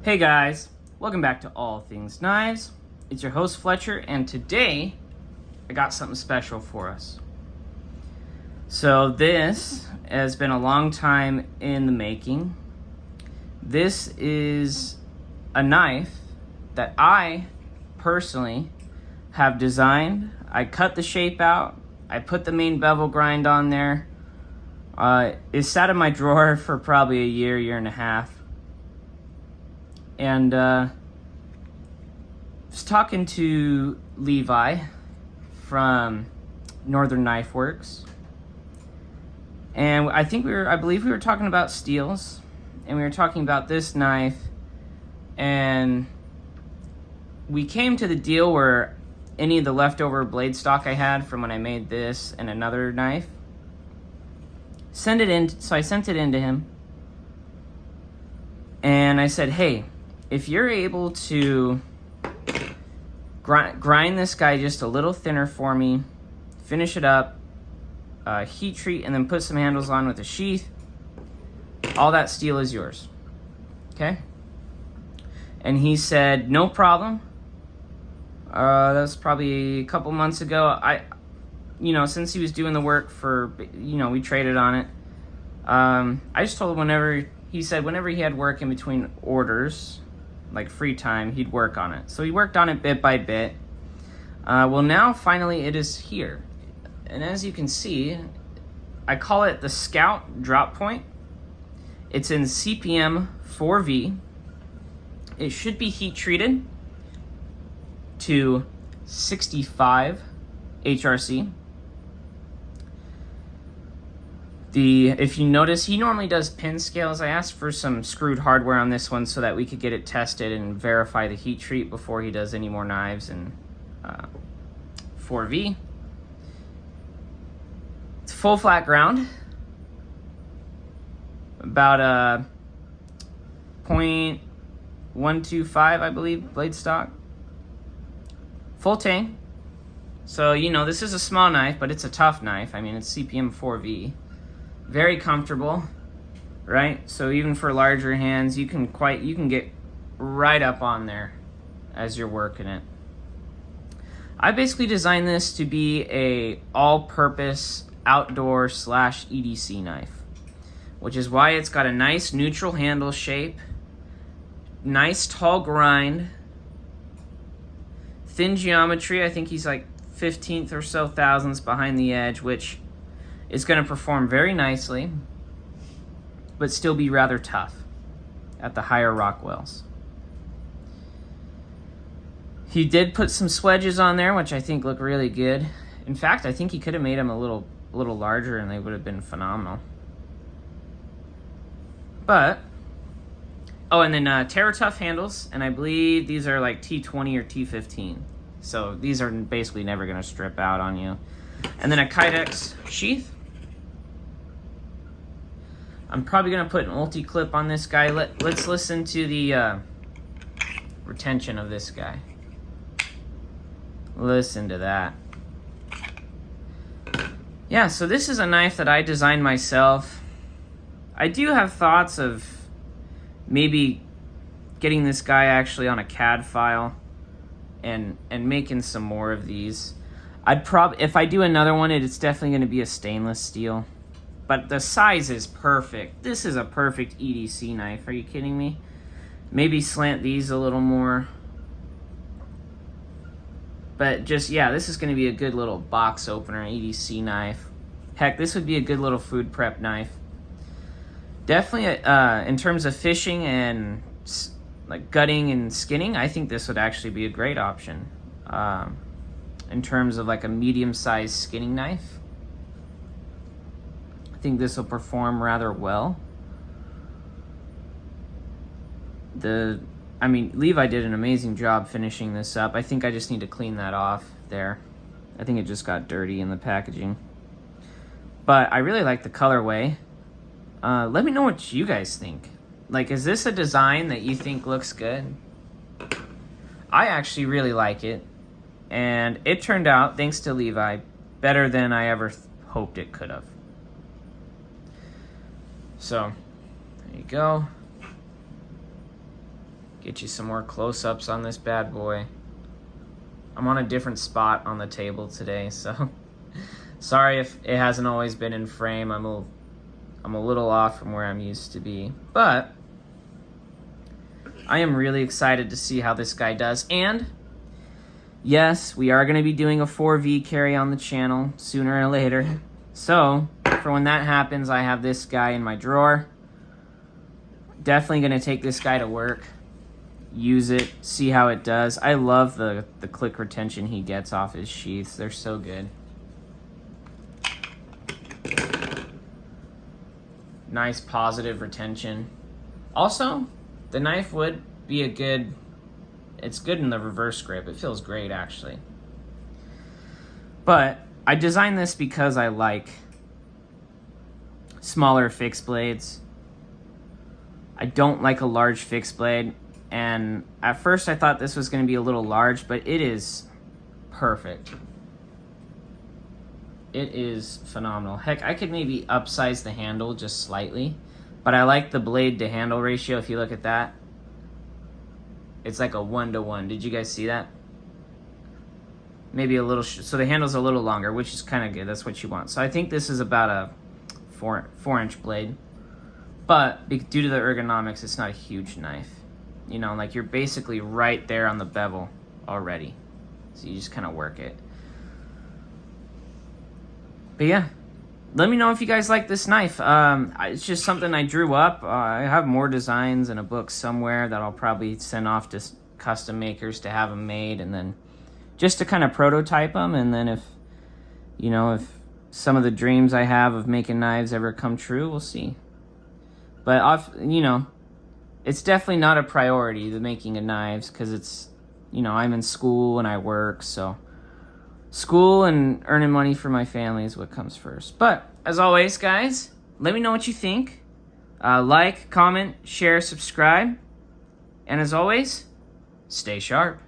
Hey guys, welcome back to All Things Knives. It's your host Fletcher, and today I got something special for us. So this has been a long time in the making. This is a knife that I personally have designed. I cut the shape out, I put the main bevel grind on there. It sat in my drawer for probably a year and a half. And I was talking to Levi from Northern Knife Works, and I believe we were talking about steels, and we were talking about this knife, and we came to the deal where any of the leftover blade stock I had from when I made this and another knife, send it in. So I sent it in to him, and I said, hey, if you're able to grind this guy just a little thinner for me, finish it up, heat treat, and then put some handles on with a sheath, all that steel is yours. Okay? And he said, no problem. That was probably a couple months ago. Since he was doing the work for, we traded on it. I just told him whenever he had work in between orders, like free time, he'd work on it. So he worked on it bit by bit. Well, now finally it is here. And as you can see, I call it the Scout Drop Point. It's in CPM 4V. It should be heat treated to 65 HRC. If you notice, he normally does pin scales. I asked for some screwed hardware on this one so that we could get it tested and verify the heat treat before he does any more knives in 4V. It's full flat ground. About 0.125, I believe, blade stock. Full tang. So, this is a small knife, but it's a tough knife. I mean, it's CPM 4V. Very comfortable, right? So even for larger hands, you can get right up on there as you're working it. I basically designed this to be a all-purpose outdoor / EDC knife, which is why it's got a nice neutral handle shape, nice tall grind, thin geometry. I think he's like 15th or so thousandths behind the edge, which is going to perform very nicely, but still be rather tough at the higher Rockwells. He did put some swedges on there, which I think look really good. In fact, I think he could have made them a little larger and they would have been phenomenal. But, and then TerraTough handles, and I believe these are like T20 or T15. So these are basically never going to strip out on you. And then a Kydex sheath. I'm probably going to put an ulti-clip on this guy. Let's listen to the retention of this guy. Listen to that. Yeah, so this is a knife that I designed myself. I do have thoughts of maybe getting this guy actually on a CAD file and making some more of these. If I do another one, it's definitely going to be a stainless steel. But the size is perfect. This is a perfect EDC knife. Are you kidding me? Maybe slant these a little more. But this is going to be a good little box opener EDC knife. Heck, this would be a good little food prep knife. Definitely, in terms of fishing and like gutting and skinning, I think this would actually be a great option. In terms of like a medium-sized skinning knife, I think this will perform rather well. Levi did an amazing job finishing this up. I think I just need to clean that off there. I think it just got dirty in the packaging. But I really like the colorway. Let me know what you guys think. Like, is this a design that you think looks good? I actually really like it. And it turned out, thanks to Levi, better than I ever hoped it could have. So, there you go. Get you some more close-ups on this bad boy. I'm on a different spot on the table today, so sorry if it hasn't always been in frame. I'm a little off from where I'm used to be, but I am really excited to see how this guy does. And yes, we are going to be doing a 4V carry on the channel sooner or later. So for when that happens, I have this guy in my drawer. Definitely going to take this guy to work, use it, see how it does. I love the click retention he gets off his sheaths. They're so good. Nice positive retention. Also, the knife would be a good, it's good in the reverse grip. It feels great, actually. But I designed this because I like smaller fixed blades. I don't like a large fixed blade. And at first I thought this was going to be a little large, but it is perfect. It is phenomenal. Heck, I could maybe upsize the handle just slightly, but I like the blade to handle ratio. If you look at that, it's like a 1-to-1. Did you guys see that? Maybe a little, so the handle's a little longer, which is kind of good. That's what you want. So I think this is about a 4-inch blade, but due to the ergonomics, it's not a huge knife. You know, like you're basically right there on the bevel already. So you just kind of work it. But yeah, let me know if you guys like this knife. It's just something I drew up. I have more designs in a book somewhere that I'll probably send off to custom makers to have them made, and then just to kind of prototype them. And then if, you know, if some of the dreams I have of making knives ever come true, we'll see. But, you know, it's definitely not a priority, the making of knives, because it's, you know, I'm in school and I work, so school and earning money for my family is what comes first. But as always, guys, let me know what you think. Like, comment, share, subscribe. And as always, stay sharp.